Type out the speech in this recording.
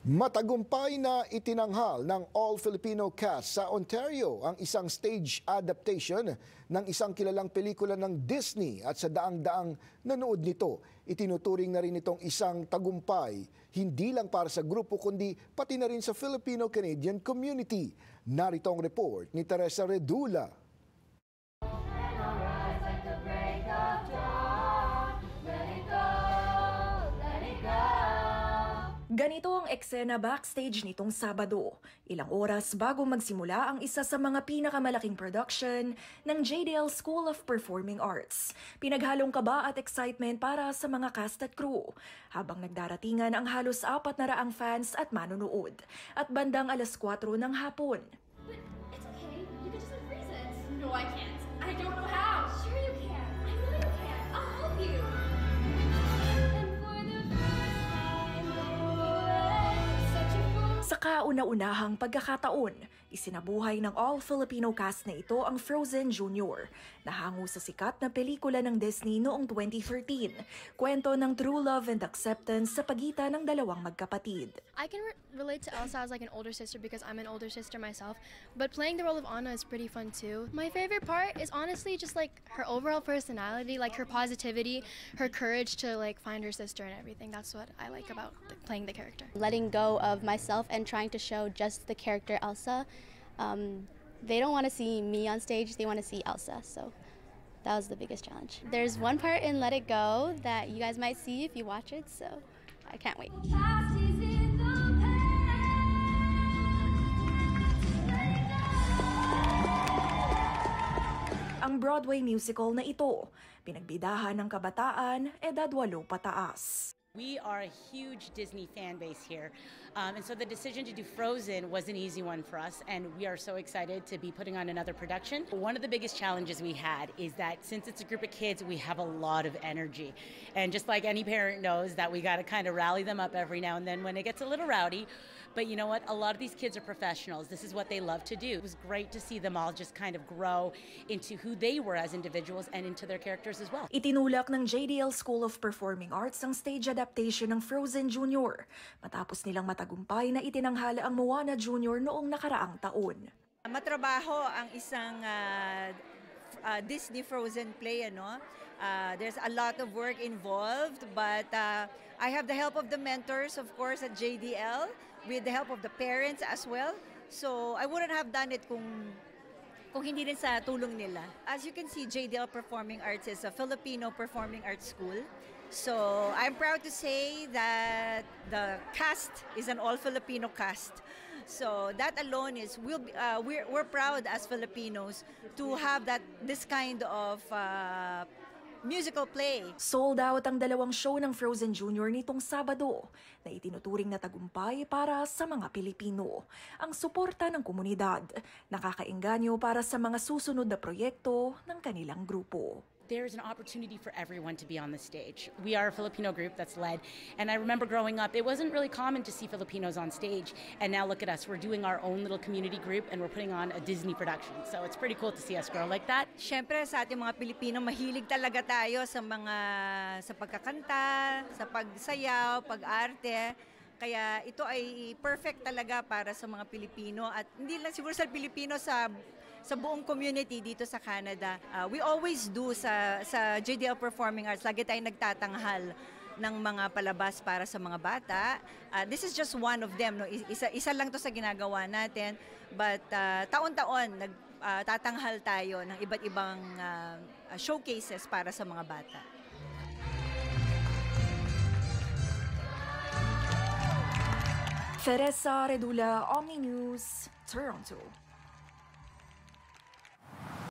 Matagumpay na itinanghal ng all-Filipino cast sa Ontario ang isang stage adaptation ng isang kilalang pelikula ng Disney at sa daang-daang nanood nito. Itinuturing na rin itong isang tagumpay, hindi lang para sa grupo kundi pati na rin sa Filipino-Canadian community. Narito ang report ni Teresa Redula. Ganito ang eksena backstage nitong Sabado, ilang oras bago magsimula ang isa sa mga pinakamalaking production ng JDL School of Performing Arts. Pinaghalong kaba at excitement para sa mga cast at crew, habang nagdaratingan ang halos 400 fans at manonood, at bandang 4:00 ng hapon. But it's okay, you can just unfreeze it. No, I can't. I don't know how. Sure you can. I know you can. I'll help you. Sa kauna-unahang pagkakataon, isinabuhay ng all-Filipino cast na ito ang Frozen Jr. Nahango sa sikat na pelikula ng Disney noong 2013, kwento ng true love and acceptance sa pagitan ng dalawang magkapatid. I can relate to Elsa as like an older sister because I'm an older sister myself, but playing the role of Anna is pretty fun too. My favorite part is honestly just like her overall personality, like her positivity, her courage to like find her sister and everything. That's what I like about playing the character. Letting go of myself and trying to show just the character Elsa. They don't want to see me on stage, they want to see Elsa, so that was the biggest challenge. There's one part in Let It Go that you guys might see if you watch it, so I can't wait. Ang Broadway musical na ito, pinagbidahan ng kabataan, edad 8 pataas. We are a huge Disney fan base here, and so the decision to do Frozen was an easy one for us, and we are so excited to be putting on another production. One of the biggest challenges we had is that since it's a group of kids, we have a lot of energy, and just like any parent knows that we got to kind of rally them up every now and then when it gets a little rowdy. But you know what? A lot of these kids are professionals. This is what they love to do. It was great to see them all just kind of grow into who they were as individuals and into their characters as well. Itinulak ng JDL School of Performing Arts ang stage adaptation ng Frozen Jr. matapos nilang matagumpay na itinanghala ang Moana Jr. noong nakaraang taon. Matrabaho ang isang Disney Frozen play, ano? There's a lot of work involved, but I have the help of the mentors, of course, at JDL, with the help of the parents as well. So I wouldn't have done it kung hindi rin sa tulong nila. As you can see, JDL Performing Arts is a Filipino performing arts school. So I'm proud to say that the cast is an all-Filipino cast. So that alone is we're proud as Filipinos to have this kind of musical play. Sold out ang dalawang show ng Frozen Jr. nitong Sabado na itinuturing na tagumpay para sa mga Pilipino. Ang suporta ng komunidad, nakakaengganyo para sa mga susunod na proyekto ng kanilang grupo. There's an opportunity for everyone to be on the stage. We are a Filipino group that's led, and I remember growing up, it wasn't really common to see Filipinos on stage, and now look at us, we're doing our own little community group and we're putting on a Disney production. So it's pretty cool to see us grow like that. Siyempre sa ating mga Pilipino, mahilig talaga tayo sa pagkakanta, sa pagsayaw, pag-arte. Kaya ito ay perfect talaga para sa mga Pilipino at hindi lang siguro sa Pilipino, sa buong community dito sa Canada. We always do sa JDL Performing Arts, lagi tayong nagtatanghal ng mga palabas para sa mga bata. This is just one of them. No? Isa lang to sa ginagawa natin. But taon-taon, nagtatanghal tayo ng iba't ibang showcases para sa mga bata. Teresa Redula, Omni News, Toronto.